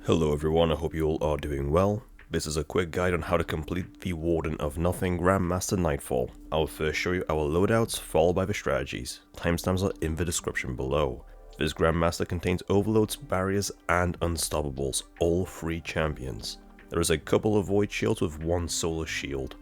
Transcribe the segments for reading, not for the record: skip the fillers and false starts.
Hello everyone, I hope you all are doing well. This is a quick guide on how to complete the Warden of Nothing Grandmaster Nightfall. I will first show you our loadouts, followed by the strategies. Timestamps are in the description below. This Grandmaster contains overloads, barriers, and unstoppables, all 3 champions. There is a couple of void shields with 1 solar shield.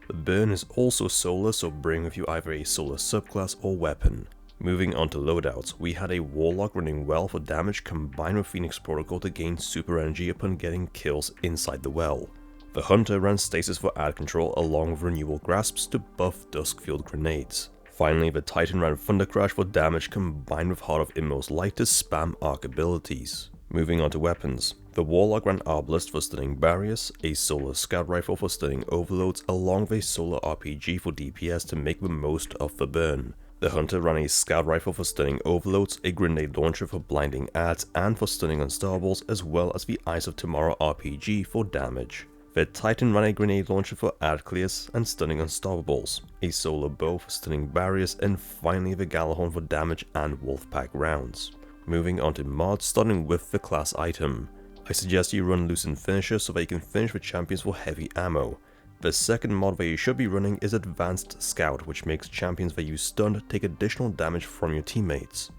The burn is also solar, so bring with you either a solar subclass or weapon. Moving on to loadouts, we had a Warlock running well for damage combined with Phoenix Protocol to gain super energy upon getting kills inside the well. The Hunter ran Stasis for ad control along with Renewal Grasps to buff Duskfield grenades. Finally, the Titan ran Thunder Crash for damage combined with Heart of Inmost Light to spam arc abilities. Moving on to weapons, the Warlock ran Arbalest for stunning barriers, a Solar Scout Rifle for stunning overloads along with a Solar RPG for DPS to make the most of the burn. The Hunter ran a Scout Rifle for stunning overloads, a Grenade Launcher for blinding ads and for stunning unstoppables, as well as the Eyes of Tomorrow RPG for damage. The Titan ran a Grenade Launcher for ad clears and stunning unstoppables, a Solar Bow for stunning barriers, and finally the Gjallarhorn for damage and Wolfpack rounds. Moving on to mods, starting with the class item. I suggest you run Loosen Finisher so that you can finish the champions for heavy ammo. The second mod that you should be running is Advanced Scout, which makes champions that you stunned take additional damage from your teammates.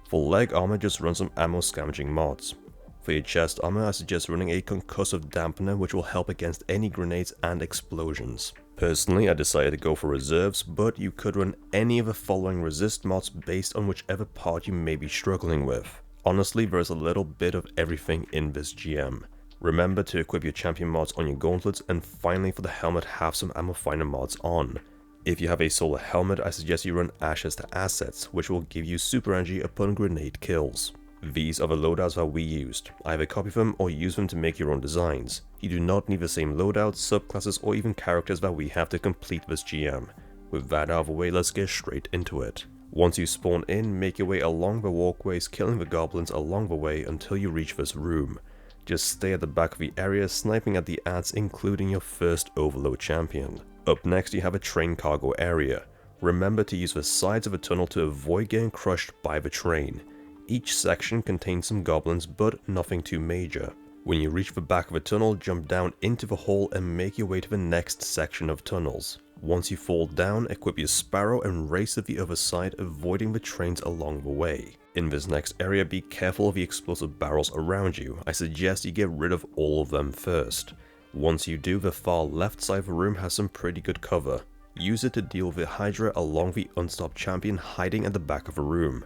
For leg armor, just run some ammo scavenging mods. For your chest armor, I suggest running a Concussive Dampener, which will help against any grenades and explosions. Personally, I decided to go for reserves, but you could run any of the following resist mods based on whichever part you may be struggling with. Honestly, there is a little bit of everything in this GM. Remember to equip your champion mods on your gauntlets, and finally for the helmet have some ammo finder mods on. If you have a solar helmet, I suggest you run Ashes to Assets, which will give you super energy upon grenade kills. These are the loadouts that we used. Either copy them or use them to make your own designs. You do not need the same loadouts, subclasses, or even characters that we have to complete this GM. With that out of the way, let's get straight into it. Once you spawn in, make your way along the walkways, killing the goblins along the way until you reach this room. Just stay at the back of the area, sniping at the ads, including your first overload champion. Up next, you have a train cargo area. Remember to use the sides of the tunnel to avoid getting crushed by the train. Each section contains some goblins, but nothing too major. When you reach the back of the tunnel, jump down into the hole and make your way to the next section of tunnels. Once you fall down, equip your Sparrow and race to the other side, avoiding the trains along the way. In this next area, be careful of the explosive barrels around you. I suggest you get rid of all of them first. Once you do, the far left side of the room has some pretty good cover. Use it to deal with the Hydra along the Unstop champion hiding at the back of the room.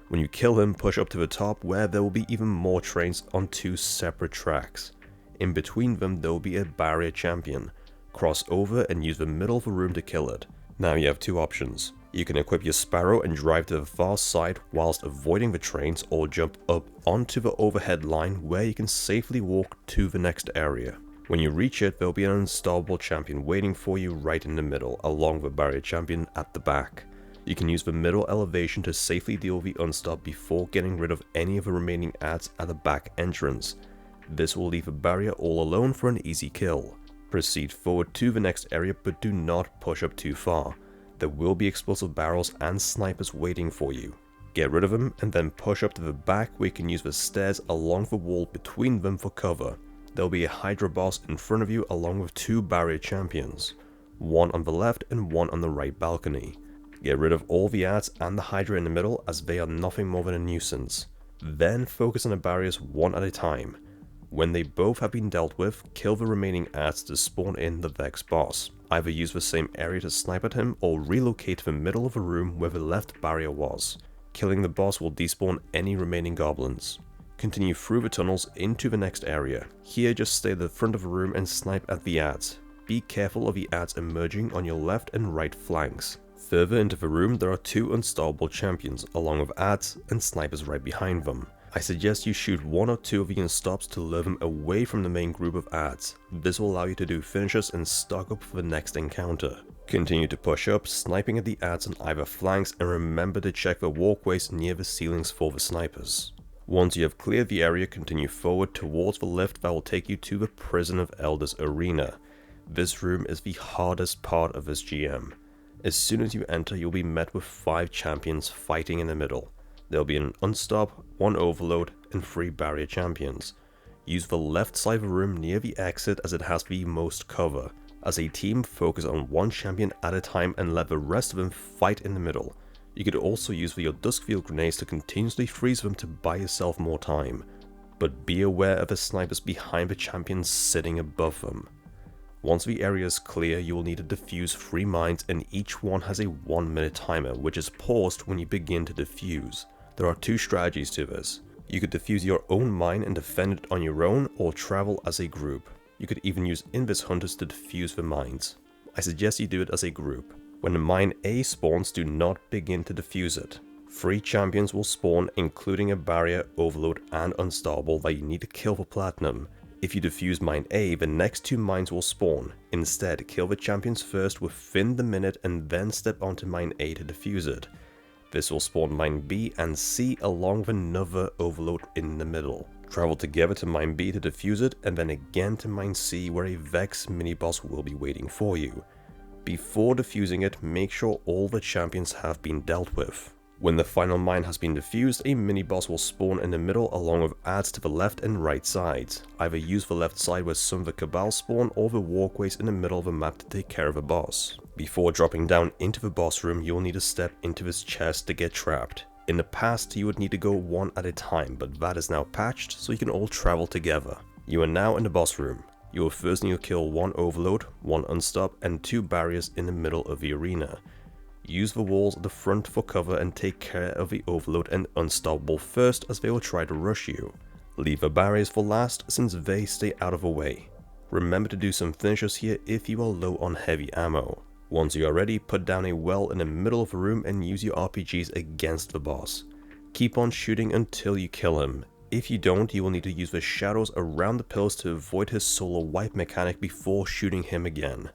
When you kill him, push up to the top where there will be even more trains on 2 separate tracks. In between them, there will be a barrier champion. Cross over and use the middle of the room to kill it. Now you have 2 options. You can equip your Sparrow and drive to the far side whilst avoiding the trains, or jump up onto the overhead line where you can safely walk to the next area. When you reach it, there will be an unstoppable champion waiting for you right in the middle, along with the barrier champion at the back. You can use the middle elevation to safely deal with the Unstop before getting rid of any of the remaining ads at the back entrance. This will leave the barrier all alone for an easy kill. Proceed forward to the next area, but do not push up too far. There will be explosive barrels and snipers waiting for you. Get rid of them and then push up to the back where you can use the stairs along the wall between them for cover. There will be a Hydra boss in front of you along with 2 barrier champions. One on the left and one on the right balcony. Get rid of all the ads and the Hydra in the middle, as they are nothing more than a nuisance. Then focus on the barriers one at a time. When they both have been dealt with, kill the remaining ads to spawn in the Vex boss. Either use the same area to snipe at him or relocate to the middle of the room where the left barrier was. Killing the boss will despawn any remaining goblins. Continue through the tunnels into the next area. Here just stay at the front of the room and snipe at the ads. Be careful of the ads emerging on your left and right flanks. Further into the room, there are 2 unstoppable champions along with ads and snipers right behind them. I suggest you shoot 1 or 2 of the unstops to lure them away from the main group of ads. This will allow you to do finishers and stock up for the next encounter. Continue to push up, sniping at the ads on either flanks, and remember to check the walkways near the ceilings for the snipers. Once you have cleared the area, continue forward towards the lift that will take you to the Prison of Elders arena. This room is the hardest part of this GM. As soon as you enter, you'll be met with 5 champions fighting in the middle. There will be an Unstop, 1 Overload, and 3 Barrier champions. Use the left side of the room near the exit as it has the most cover. As a team, focus on one champion at a time and let the rest of them fight in the middle. You could also use your Duskfield grenades to continuously freeze them to buy yourself more time, but be aware of the snipers behind the champions sitting above them. Once the area is clear, you will need to defuse 3 mines, and each one has a 1-minute timer, which is paused when you begin to defuse. There are 2 strategies to this. You could defuse your own mine and defend it on your own, or travel as a group. You could even use Invis Hunters to defuse the mines. I suggest you do it as a group. When the mine A spawns, do not begin to defuse it. 3 champions will spawn, including a barrier, overload, and unstoppable that you need to kill for platinum. If you defuse mine A, the next 2 mines will spawn. Instead, kill the champions first within the minute and then step onto mine A to defuse it. This will spawn mine B and C along with another overload in the middle. Travel together to mine B to defuse it, and then again to mine C where a Vex mini-boss will be waiting for you. Before defusing it, make sure all the champions have been dealt with. When the final mine has been defused, a mini-boss will spawn in the middle along with adds to the left and right sides. Either use the left side where some of the Cabal spawn, or the walkways in the middle of the map to take care of the boss. Before dropping down into the boss room, you will need to step into this chest to get trapped. In the past, you would need to go one at a time, but that is now patched so you can all travel together. You are now in the boss room. You will first need to kill 1 overload, 1 unstop, and 2 barriers in the middle of the arena. Use the walls at the front for cover and take care of the overload and unstoppable first, as they will try to rush you. Leave the barriers for last since they stay out of the way. Remember to do some finishers here if you are low on heavy ammo. Once you are ready, put down a well in the middle of the room and use your RPGs against the boss. Keep on shooting until you kill him. If you don't, you will need to use the shadows around the pillars to avoid his solo wipe mechanic before shooting him again.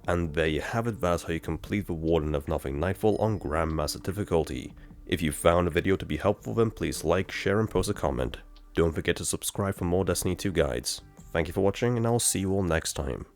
And there you have it, that's how you complete the Warden of Nothing Nightfall on Grandmaster difficulty. If you found the video to be helpful, then please like, share and post a comment. Don't forget to subscribe for more Destiny 2 guides. Thank you for watching, and I will see you all next time.